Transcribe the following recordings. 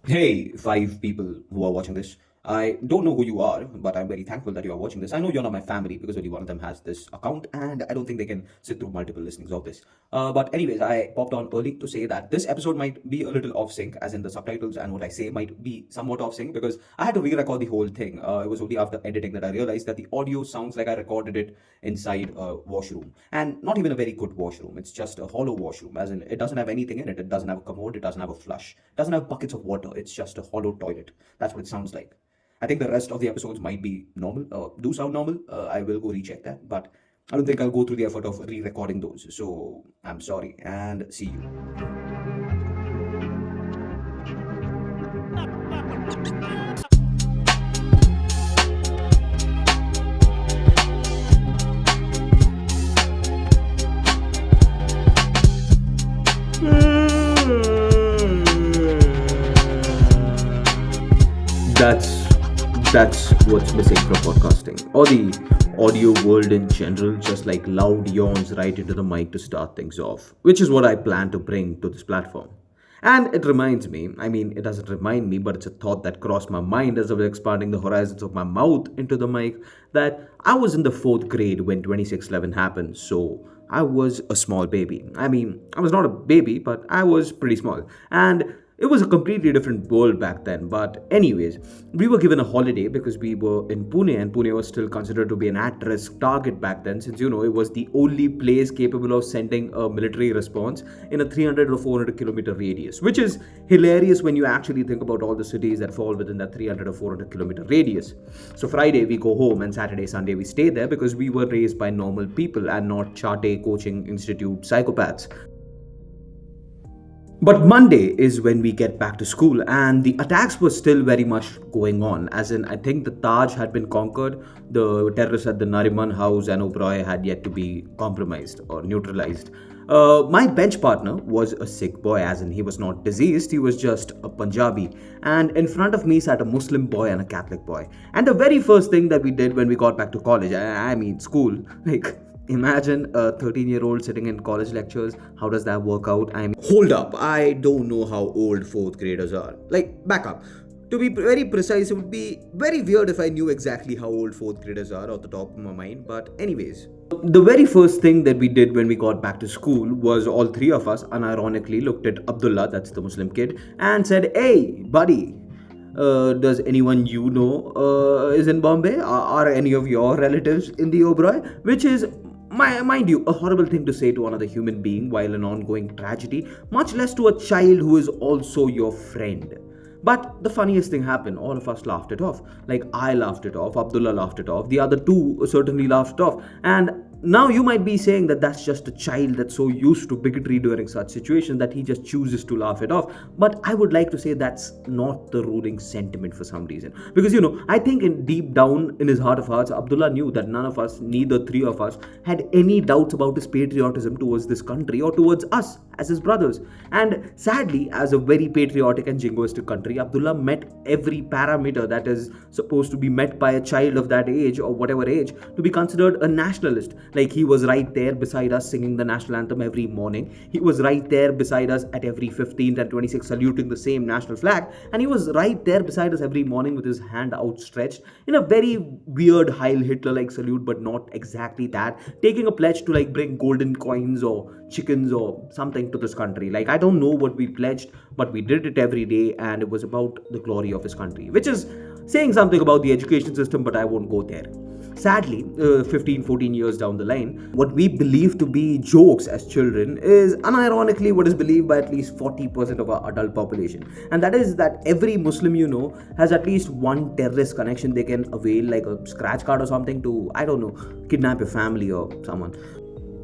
Hey, five people who are watching this. I don't know who you are, but I'm very thankful that you are watching this. I know you're not my family because only one of them has this account, and I don't think they can sit through multiple listenings of this. But, anyways, I popped on early to say that this episode might be a little off sync, as in the subtitles and what I say might be somewhat off sync because I had to re record the whole thing. It was only after editing that I realized that the audio sounds like I recorded it inside a washroom, and not even a very good washroom. It's just a hollow washroom, as in it doesn't have anything in it. It doesn't have a commode, it doesn't have a flush, it doesn't have buckets of water. It's just a hollow toilet. That's what it sounds like. I think the rest of the episodes might be normal, do sound normal. I will go recheck that, but I don't think I'll go through the effort of re-recording those. So I'm sorry, and see you. That's that's what's missing from podcasting or the audio world in general, just like loud yawns right into the mic to start things off, which is what I plan to bring to this platform. And it reminds me, I mean, it doesn't remind me, but it's a thought that crossed my mind as I was expanding the horizons of my mouth into the mic, that I was in the fourth grade when 2611 happened, so I was a small baby. I mean, I was not a baby, but I was pretty small. And it was a completely different world back then. But, anyways, we were given a holiday because we were in Pune, and Pune was still considered to be an at risk target back then, since it was the only place capable of sending a military response in a 300 or 400-kilometer radius, which is hilarious when you actually think about all the cities that fall within that 300 or 400-kilometer radius. So, Friday we go home, and Saturday, Sunday we stay there because we were raised by normal people and not Charte Coaching Institute psychopaths. But Monday is when we get back to school, and the attacks were still very much going on. As in, I think the Taj had been conquered, the terrorists at the Nariman house and Oberoi had yet to be compromised or neutralized. My bench partner was a Sikh boy, as in, he was not deceased, he was just a Punjabi. And in front of me sat a Muslim boy and a Catholic boy. And the very first thing that we did when we got back to college, I mean, school, like, imagine a 13-year-old sitting in college lectures. How does that work out? I mean, hold up. I don't know how old fourth graders are. Like, back up. To be very precise, it would be very weird if I knew exactly how old fourth graders are off the top of my mind. But, anyways, the very first thing that we did when we got back to school was all three of us unironically looked at Abdullah, that's the Muslim kid, and said, "Hey, buddy, does anyone you know is in Bombay? Are any of your relatives in the Oberoi?" Which is, mind you, a horrible thing to say to another human being while an ongoing tragedy, much less to a child who is also your friend. But the funniest thing happened. All of us laughed it off. Like, I laughed it off, Abdullah laughed it off, the other two certainly laughed it off. And now you might be saying that that's just a child that's so used to bigotry during such situations that he just chooses to laugh it off. But I would like to say that's not the ruling sentiment for some reason. Because, I think in deep down in his heart of hearts, Abdullah knew that none of us, neither three of us, had any doubts about his patriotism towards this country or towards us as his brothers. And sadly, as a very patriotic and jingoistic country, Abdullah met every parameter that is supposed to be met by a child of that age or whatever age to be considered a nationalist. Like, he was right there beside us singing the national anthem every morning. He was right there beside us at every 15th and 26th saluting the same national flag. And he was right there beside us every morning with his hand outstretched in a very weird Heil Hitler like salute, but not exactly that, taking a pledge to like bring golden coins or chickens or something to this country. Like, I don't know what we pledged, but we did it every day, and it was about the glory of his country, which is saying something about the education system, but I won't go there. Sadly, 15, 14 years down the line, what we believe to be jokes as children is unironically what is believed by at least 40% of our adult population. And that is that every Muslim has at least one terrorist connection they can avail, like a scratch card or something, to, I don't know, kidnap your family or someone,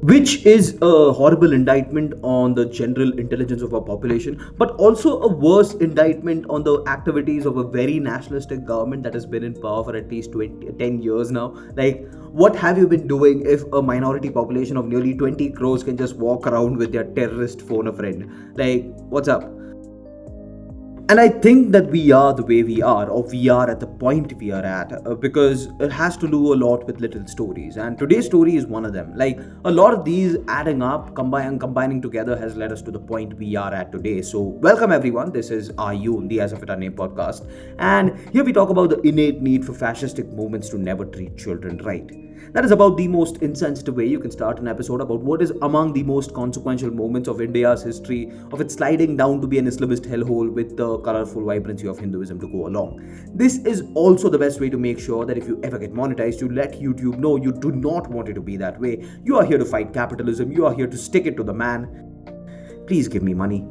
which is a horrible indictment on the general intelligence of our population, but also a worse indictment on the activities of a very nationalistic government that has been in power for at least 10 years now. Like, what have you been doing if a minority population of nearly 20 crores can just walk around with their terrorist phone a friend? Like, what's up? And I think that we are the way we are, or we are at the point we are at, because it has to do a lot with little stories. And today's story is one of them. Like a lot of these adding up, combining together has led us to the point we are at today. So, welcome everyone. This is Ayun, the As of It Our Name podcast. And here we talk about the innate need for fascistic movements to never treat children right. That is about the most insensitive way you can start an episode about what is among the most consequential moments of India's history, of its sliding down to be an Islamist hellhole with the colorful vibrancy of Hinduism to go along. This is also the best way to make sure that if you ever get monetized, you let YouTube know you do not want it to be that way. You are here to fight capitalism, you are here to stick it to the man. Please give me money.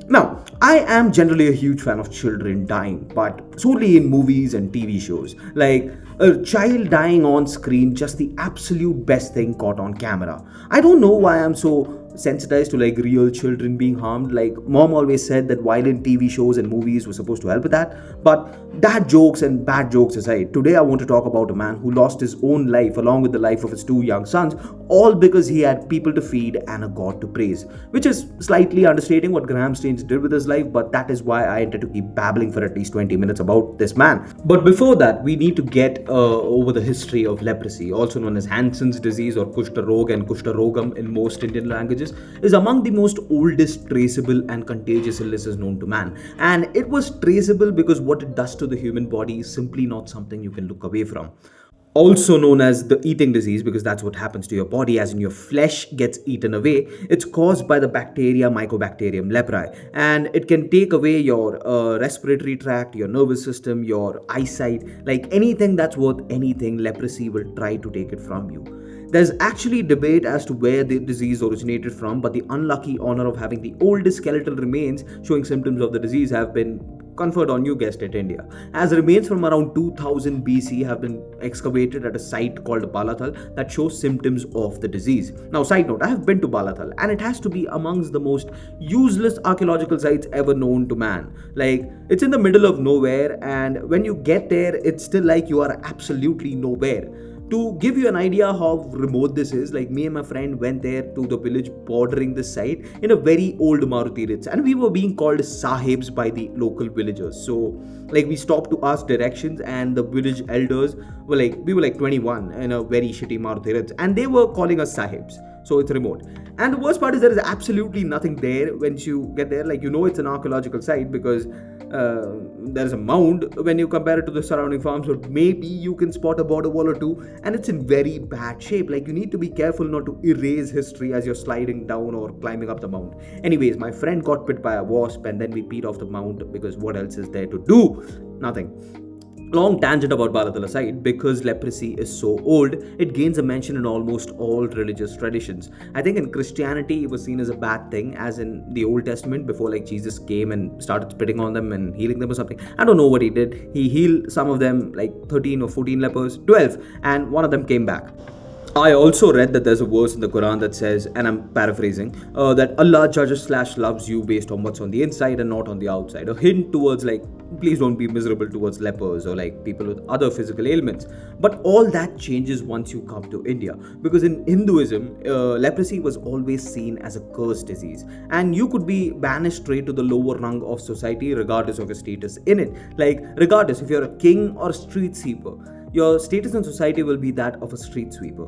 Now, I am generally a huge fan of children dying, but solely in movies and TV shows. Like, a child dying on screen, just the absolute best thing caught on camera. I don't know why I'm so sensitized to like real children being harmed. Like, mom always said that violent TV shows and movies were supposed to help with that. But dad jokes and bad jokes aside, today I want to talk about a man who lost his own life along with the life of his two young sons, all because he had people to feed and a God to praise. Which is slightly understating what Graham Staines did with his life, but that is why I intend to keep babbling for at least 20 minutes about this man. But before that, we need to get over the history of leprosy, also known as Hansen's disease or Kushta Rog and Kushta Rogam in most Indian languages, is among the most oldest traceable and contagious illnesses known to man. And it was traceable because what it does to the human body is simply not something you can look away from. Also known as the eating disease, because that's what happens to your body, as in your flesh gets eaten away. It's caused by the bacteria Mycobacterium leprae, and it can take away your respiratory tract, your nervous system, your eyesight, like anything that's worth anything. Leprosy will try to take it from you. There's actually debate as to where the disease originated from, but the unlucky honor of having the oldest skeletal remains showing symptoms of the disease have been conferred on, you guessed it, India, as remains from around 2000 BC have been excavated at a site called Balathal that shows symptoms of the disease. Now, side note, I have been to Balathal and it has to be amongst the most useless archaeological sites ever known to man. Like, it's in the middle of nowhere, and when you get there, it's still like you are absolutely nowhere. To give you an idea how remote this is, like me and my friend went there to the village bordering the site in a very old Maruti Ritz, and we were being called sahibs by the local villagers. So, like, we stopped to ask directions, and the village elders were like, we were like 21 in a very shitty Maruti Ritz, and they were calling us sahibs. So it's remote. And the worst part is there is absolutely nothing there once you get there. Like, you know, it's an archaeological site because there is a mound when you compare it to the surrounding farms, so maybe you can spot a border wall or two, and it's in very bad shape. Like, you need to be careful not to erase history as you're sliding down or climbing up the mound. Anyways, my friend got bit by a wasp, and then we peed off the mound because what else is there to do? Nothing. Long tangent about Balathal aside, because leprosy is so old, it gains a mention in almost all religious traditions. I think in Christianity, it was seen as a bad thing, as in the Old Testament, before like Jesus came and started spitting on them and healing them or something. I don't know what he did. He healed some of them, like 13 or 14 lepers, 12, and one of them came back. I also read that there's a verse in the Quran that says, and I'm paraphrasing, that Allah judges / loves you based on what's on the inside and not on the outside. A hint towards like, please don't be miserable towards lepers or like people with other physical ailments. But all that changes once you come to India, because in Hinduism, leprosy was always seen as a cursed disease, and you could be banished straight to the lower rung of society regardless of your status in it. Like, regardless if you're a king or a street sweeper, your status in society will be that of a street sweeper.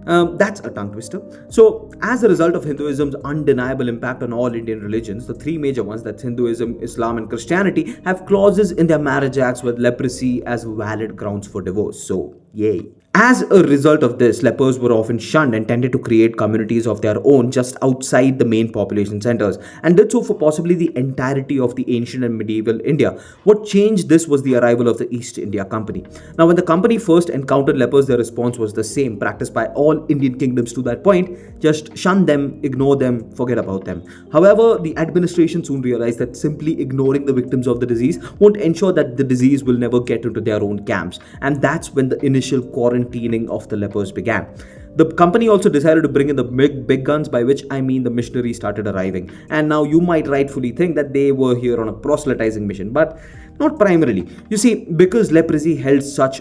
That's a tongue twister. So, as a result of Hinduism's undeniable impact on all Indian religions, the three major ones, that's Hinduism, Islam, and Christianity, have clauses in their marriage acts with leprosy as valid grounds for divorce. So, yay. As a result of this, lepers were often shunned and tended to create communities of their own just outside the main population centers, and did so for possibly the entirety of the ancient and medieval India. What changed this was the arrival of the East India Company. Now, when the company first encountered lepers, their response was the same, practiced by all Indian kingdoms to that point: just shun them, ignore them, forget about them. However, the administration soon realized that simply ignoring the victims of the disease won't ensure that the disease will never get into their own camps, and that's when the initial quarantine of the lepers began. The company also decided to bring in the big guns, by which I mean the missionaries started arriving. And now you might rightfully think that they were here on a proselytizing mission, but not primarily. You see, because leprosy held such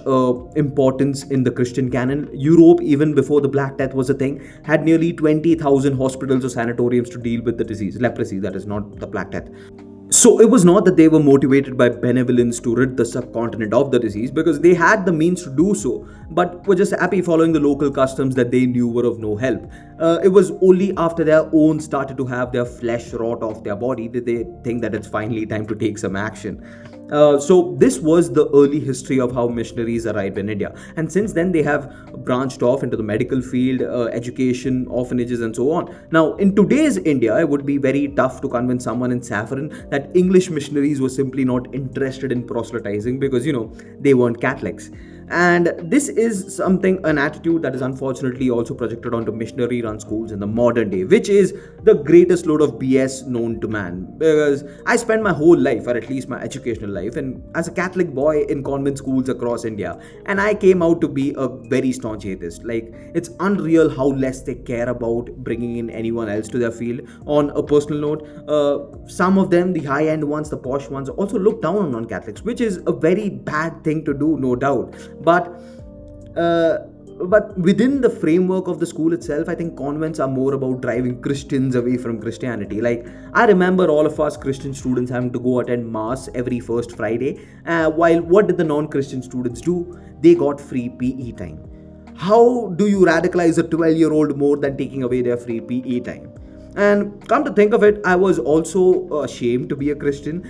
importance in the Christian canon, Europe, even before the Black Death was a thing, had nearly 20,000 hospitals or sanatoriums to deal with the disease. Leprosy, that is, not the Black Death. So it was not that they were motivated by benevolence to rid the subcontinent of the disease, because they had the means to do so, but were just happy following the local customs that they knew were of no help. It was only after their own started to have their flesh rot off their body did they think that it's finally time to take some action. So this was the early history of how missionaries arrived in India, and since then they have branched off into the medical field, education, orphanages, and so on. Now, in today's India, it would be very tough to convince someone in Saffron that English missionaries were simply not interested in proselytizing because they weren't Catholics. And this is something, an attitude that is unfortunately also projected onto missionary run schools in the modern day, which is the greatest load of BS known to man. Because I spent my whole life, or at least my educational life, and as a Catholic boy in convent schools across India, and I came out to be a very staunch atheist. Like, it's unreal how less they care about bringing in anyone else to their field. On a personal note, some of them, the high end ones, the posh ones, also look down on non Catholics, which is a very bad thing to do, no doubt. But within the framework of the school itself, I think convents are more about driving Christians away from Christianity. Like, I remember all of us Christian students having to go attend mass every first Friday, while what did the non-Christian students do? They got free PE time. How do you radicalize a 12-year-old more than taking away their free PE time? And come to think of it, I was also ashamed to be a Christian,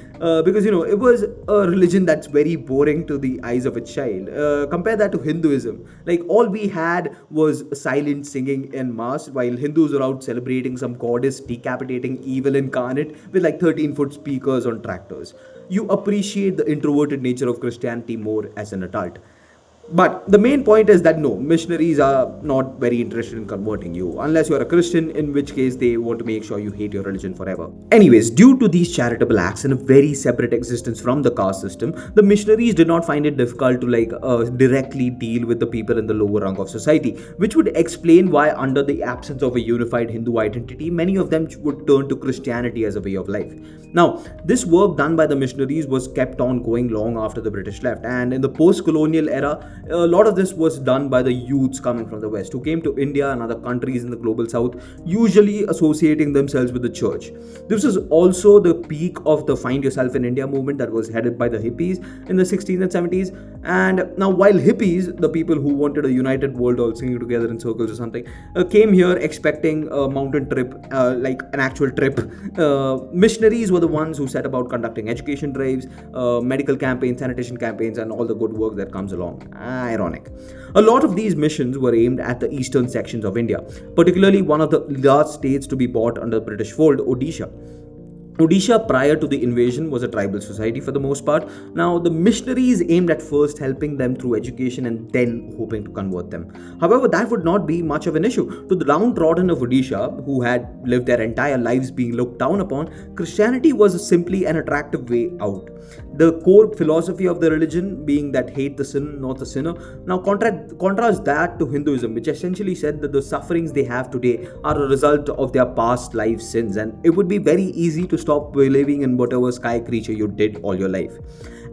because it was a religion that's very boring to the eyes of a child. Compare that to Hinduism. Like, all we had was silent singing in mass, while Hindus were out celebrating some goddess decapitating evil incarnate with like 13-foot speakers on tractors. You appreciate the introverted nature of Christianity more as an adult. But the main point is that no, missionaries are not very interested in converting you, unless you're a Christian, in which case they want to make sure you hate your religion forever. Anyways, due to these charitable acts and a very separate existence from the caste system, the missionaries did not find it difficult to directly deal with the people in the lower rung of society, which would explain why, under the absence of a unified Hindu identity, many of them would turn to Christianity as a way of life. Now, this work done by the missionaries was kept on going long after the British left, and in the post-colonial era, a lot of this was done by the youths coming from the West who came to India and other countries in the global South, usually associating themselves with the church. This was also the peak of the Find Yourself in India movement that was headed by the hippies in the 60s and 70s. And now, while hippies, the people who wanted a united world all singing together in circles or something, came here expecting a mountain trip, like an actual trip, missionaries were the ones who set about conducting education drives, medical campaigns, sanitation campaigns, and all the good work that comes along. Ironic. A lot of these missions were aimed at the eastern sections of India, particularly one of the last states to be bought under British fold, Odisha. Odisha, prior to the invasion, was a tribal society for the most part. Now, the missionaries aimed at first helping them through education and then hoping to convert them. However, that would not be much of an issue. To the downtrodden of Odisha, who had lived their entire lives being looked down upon, Christianity was simply an attractive way out. The core philosophy of the religion being that hate the sin, not the sinner. Now, contrast that to Hinduism, which essentially said that the sufferings they have today are a result of their past life sins, and it would be very easy to stop believing in whatever sky creature you did all your life.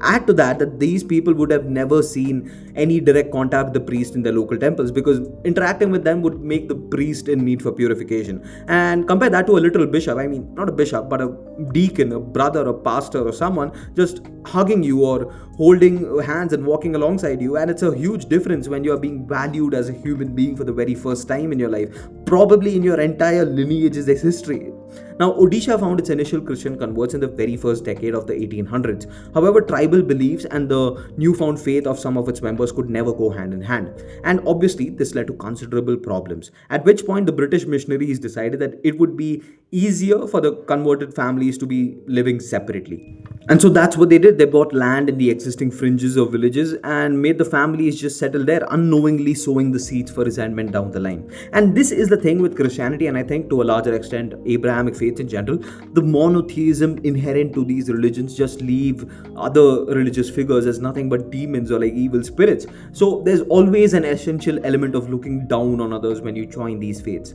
Add to that these people would have never seen any direct contact with the priest in their local temples, because interacting with them would make the priest in need for purification. And compare that to a literal bishop, I mean, not a bishop, but a deacon, a brother, a pastor, or someone just hugging you or holding hands and walking alongside you. And it's a huge difference when you are being valued as a human being for the very first time in your life, probably in your entire lineage's history. Now, Odisha found its initial Christian converts in the very first decade of the 1800s. However, tribal beliefs and the newfound faith of some of its members could never go hand in hand. And obviously, this led to considerable problems. At which point, the British missionaries decided that it would be easier for the converted families to be living separately. And so that's what they did. They bought land in the existing fringes of villages and made the families just settle there, unknowingly sowing the seeds for resentment down the line. And this is the thing with Christianity, and I think to a larger extent, Abrahamic faiths in general. The monotheism inherent to these religions just leave other religious figures as nothing but demons or like evil spirits. So there's always an essential element of looking down on others when you join these faiths.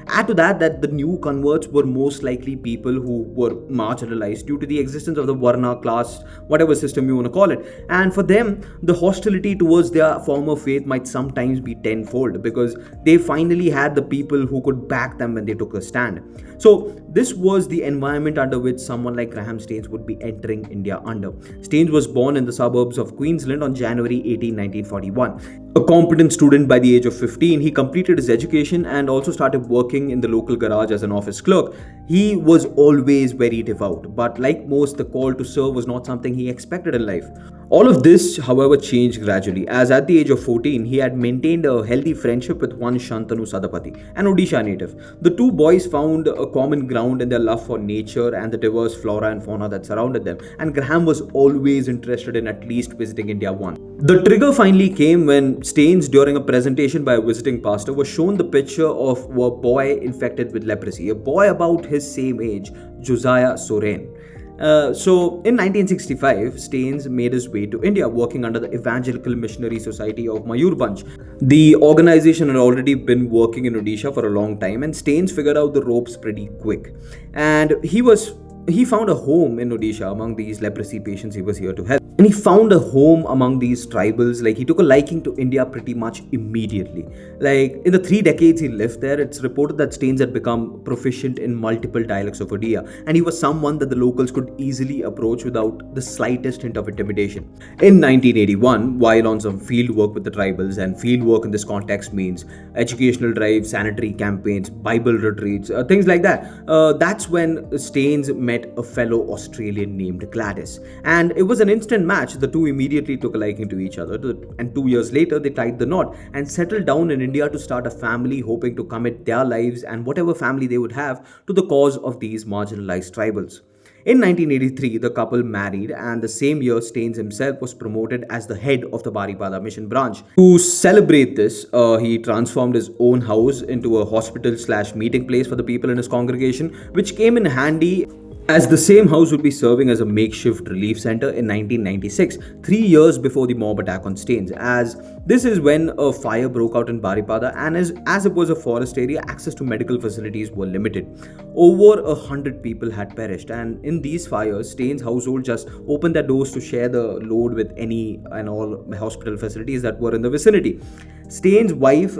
Add to that the new converts were most likely people who were marginalized due to the existence of the Varna class, whatever system you want to call it. And for them, the hostility towards their former faith might sometimes be tenfold, because they finally had the people who could back them when they took a stand. So this was the environment under which someone like Graham Staines would be entering India under. Staines was born in the suburbs of Queensland on January 18, 1941. A competent student by the age of 15, he completed his education and also started working in the local garage as an office clerk. He was always very devout, but like most, the call to serve was not something he expected in life. All of this, however, changed gradually, as at the age of 14, he had maintained a healthy friendship with one Shantanu Sadapati, an Odisha native. The two boys found a common ground in their love for nature and the diverse flora and fauna that surrounded them, and Graham was always interested in at least visiting India once. The trigger finally came when Staines, during a presentation by a visiting pastor, was shown the picture of a boy infected with leprosy, a boy about his same age, Josiah Soren. So in 1965, Staines made his way to India working under the Evangelical Missionary Society of Mayurbhanj. The organization had already been working in Odisha for a long time, and Staines figured out the ropes pretty quick. And he found a home in Odisha among these leprosy patients he was here to help. And he found a home among these tribals. Like, he took a liking to India pretty much immediately. Like, in the 3 decades he lived there, it's reported that Staines had become proficient in multiple dialects of Odia, and he was someone that the locals could easily approach without the slightest hint of intimidation. In 1981, while on some field work with the tribals, and field work in this context means educational drives, sanitary campaigns, Bible retreats, things like that, that's when Staines met a fellow Australian named Gladys. And it was an instant match. The two immediately took a liking to each other, and 2 years later, they tied the knot and settled down in India to start a family, hoping to commit their lives and whatever family they would have to the cause of these marginalized tribals. In 1983, the couple married, and the same year, Staines himself was promoted as the head of the Baripada mission branch. To celebrate this, he transformed his own house into a hospital slash meeting place for the people in his congregation, which came in handy as the same house would be serving as a makeshift relief center in 1996, 3 years before the mob attack on Staines, as this is when a fire broke out in Baripada, and as it was a forest area, access to medical facilities were limited. Over 100 people had perished, and in these fires, Staines' household just opened their doors to share the load with any and all hospital facilities that were in the vicinity. Staines' wife,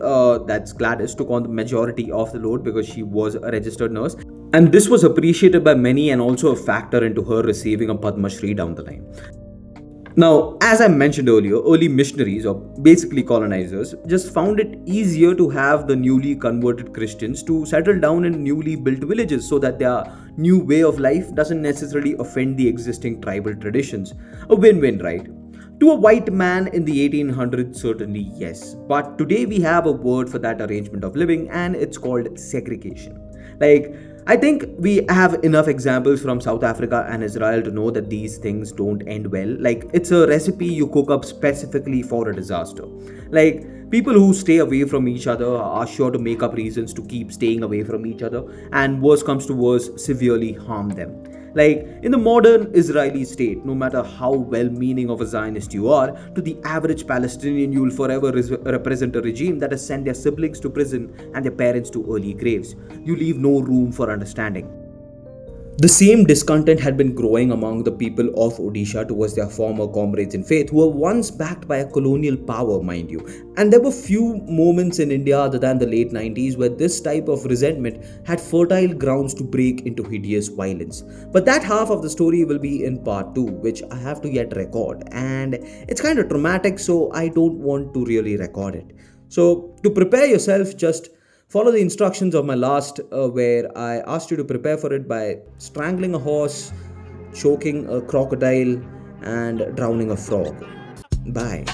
that's Gladys, took on the majority of the load because she was a registered nurse, and this was appreciated by many and also a factor into her receiving a Padma Shri down the line. Now, as I mentioned earlier, early missionaries, or basically colonizers, just found it easier to have the newly converted Christians to settle down in newly built villages so that their new way of life doesn't necessarily offend the existing tribal traditions. A win-win, right? To a white man in the 1800s, certainly yes. But today we have a word for that arrangement of living, and it's called segregation. Like, I think we have enough examples from South Africa and Israel to know that these things don't end well. Like, it's a recipe you cook up specifically for a disaster. Like, people who stay away from each other are sure to make up reasons to keep staying away from each other, and worse comes to worse, severely harm them. Like, in the modern Israeli state, no matter how well meaning of a Zionist you are, to the average Palestinian, you will forever represent a regime that has sent their siblings to prison and their parents to early graves. You leave no room for understanding. The same discontent had been growing among the people of Odisha towards their former comrades in faith, who were once backed by a colonial power, mind you. And there were few moments in India other than the late 90s where this type of resentment had fertile grounds to break into hideous violence. But that half of the story will be in part 2, which I have to yet record. And it's kind of traumatic, so I don't want to really record it. So, to prepare yourself, just follow the instructions of my last, where I asked you to prepare for it by strangling a horse, choking a crocodile, and drowning a frog. Bye.